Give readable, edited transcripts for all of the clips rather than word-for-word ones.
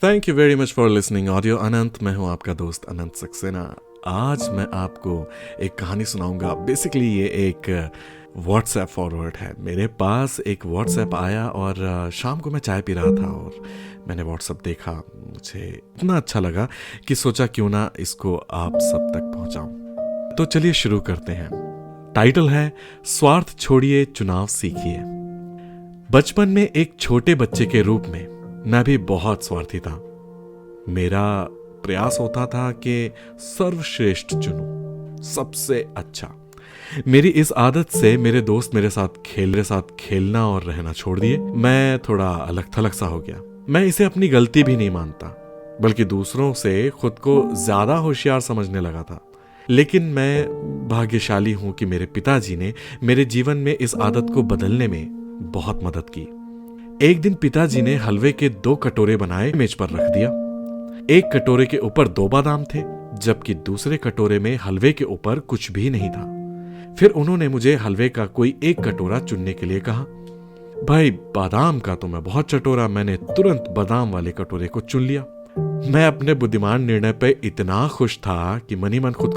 Thank you very much for listening audio Anant. मैं हूं आपका दोस्त अनंत सक्सेना। आज मैं आपको एक कहानी सुनाऊंगा। बेसिकली ये एक व्हाट्सएप फॉरवर्ड है। मेरे पास एक व्हाट्सएप आया और शाम को मैं चाय पी रहा था और मैंने व्हाट्सएप देखा। मुझे इतना अच्छा लगा कि सोचा क्यों ना इसको आप सब तक पहुंचाऊं। तो चलिए शुरू करते हैं। टाइटल है स्वार्थ छोड़िए चुनाव सीखिए। बचपन में एक छोटे बच्चे के रूप में मैं भी बहुत स्वार्थी था। मेरा प्रयास होता था कि सर्वश्रेष्ठ चुनूं, सबसे अच्छा। मेरी इस आदत से मेरे दोस्त मेरे साथ खेलना और रहना छोड़ दिए। मैं थोड़ा अलग थलग सा हो गया। मैं इसे अपनी गलती भी नहीं मानता, बल्कि दूसरों से खुद को ज्यादा होशियार समझने लगा था। लेकिन मैं भाग्यशाली हूं कि मेरे पिताजी ने मेरे जीवन में इस आदत को बदलने में बहुत मदद की। एक दिन पिताजी ने हलवे के 2 कटोरे बनाए, मेज पर रख दिया। एक कटोरे के ऊपर 2 बादाम थे, जबकि दूसरे कटोरे में हलवे के ऊपर कुछ भी नहीं था। फिर उन्होंने मुझे हलवे का कोई एक कटोरा चुनने के लिए कहा। भाई, बादाम का तो मैं बहुत चटोरा। मैंने तुरंत बादाम वाले कटोरे को चुन लिया। मैं अपने बुद्धिमान निर्णय पे इतना खुश था कि मनी मन खुद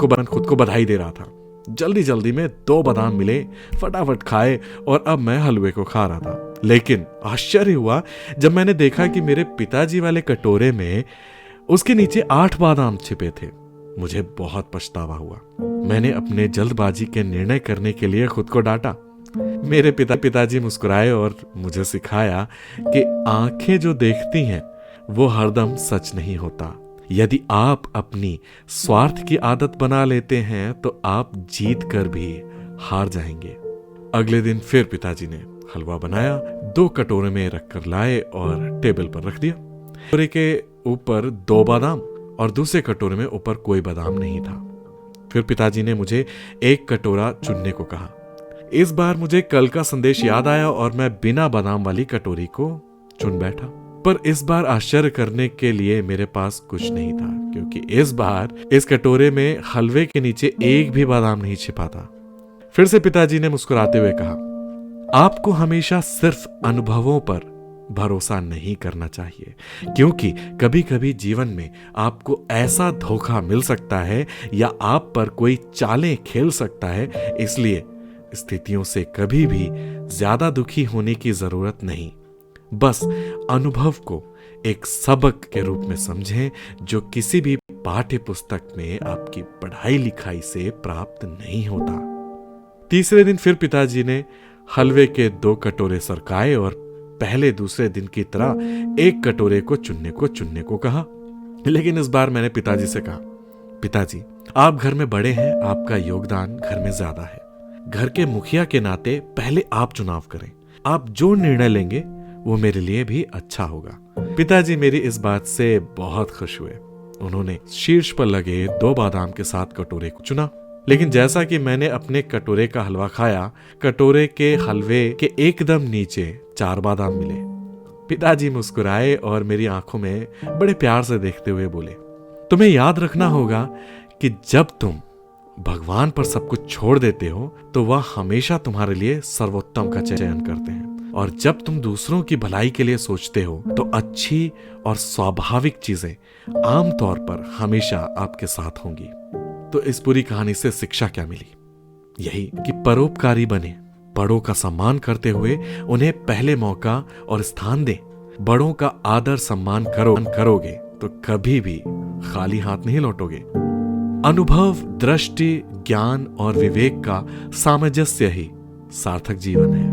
को बधाई दे रहा था। जल्दी जल्दी में 2 बादाम मिले, फटाफट खाए और अब मैं हलवे को खा रहा था। लेकिन आश्चर्य हुआ जब मैंने देखा कि मेरे पिताजी वाले कटोरे में उसके नीचे 8 बादाम छिपे थे। मुझे बहुत पछतावा हुआ। मैंने अपने जल्दबाजी के निर्णय करने के लिए खुद को डांटा। मेरे पिताजी मुस्कुराए और मुझे सिखाया कि आंखें जो देखती हैं वो हरदम सच नहीं होता। यदि आप अपनी स्वार्थ की आदत बना लेते हैं तो आप जीत कर भी हार जाएंगे। अगले दिन फिर पिताजी ने हलवा बनाया, 2 कटोरे में रखकर लाए और टेबल पर रख दिया। कटोरे के ऊपर 2 बादाम और दूसरे कटोरे में ऊपर कोई बादाम नहीं था। फिर पिताजी ने मुझे एक कटोरा चुनने को कहा। इस बार मुझे कल का संदेश याद आया और मैं बिना बादाम वाली कटोरी को चुन बैठा। पर इस बार आश्चर्य करने के लिए मेरे पास कुछ नहीं था, क्योंकि इस बार इस कटोरे में हलवे के नीचे एक भी बादाम नहीं छिपा था। फिर से पिताजी ने मुस्कुराते हुए कहा, आपको हमेशा सिर्फ अनुभवों पर भरोसा नहीं करना चाहिए, क्योंकि कभी कभी जीवन में आपको ऐसा धोखा मिल सकता है या आप पर कोई चालें खेल सकता है। इसलिए स्थितियों से कभी भी ज्यादा दुखी होने की जरूरत नहीं। बस अनुभव को एक सबक के रूप में समझें, जो किसी भी पाठ्य पुस्तक में आपकी पढ़ाई लिखाई से प्राप्त नहीं होता। तीसरे दिन फिर पिताजी ने हलवे के 2 कटोरे सरकाए और पहले दूसरे दिन की तरह एक कटोरे को चुनने को कहा। लेकिन इस बार मैंने पिताजी से कहा, पिताजी, आप घर में बड़े हैं, आपका योगदान घर में ज्यादा है। घर के मुखिया के नाते पहले आप चुनाव करें। आप जो निर्णय लेंगे वो मेरे लिए भी अच्छा होगा। पिताजी मेरी इस बात से बहुत खुश हुए। उन्होंने शीर्ष पर लगे 2 बादाम के साथ कटोरे को चुना। लेकिन जैसा कि मैंने अपने कटोरे का हलवा खाया, कटोरे के हलवे के एकदम नीचे 4 बादाम मिले। पिताजी मुस्कुराए और मेरी आंखों में बड़े प्यार से देखते हुए बोले, तुम्हें याद रखना होगा कि जब तुम भगवान पर सब कुछ छोड़ देते हो तो वह हमेशा तुम्हारे लिए सर्वोत्तम का चयन करते हैं, और जब तुम दूसरों की भलाई के लिए सोचते हो तो अच्छी और स्वाभाविक चीजें आमतौर पर हमेशा आपके साथ होंगी। तो इस पूरी कहानी से शिक्षा क्या मिली? यही कि परोपकारी बने, बड़ों का सम्मान करते हुए उन्हें पहले मौका और स्थान दें। बड़ों का आदर सम्मान करोगे तो कभी भी खाली हाथ नहीं लौटोगे। अनुभव, दृष्टि, ज्ञान और विवेक का सामंजस्य ही सार्थक जीवन है।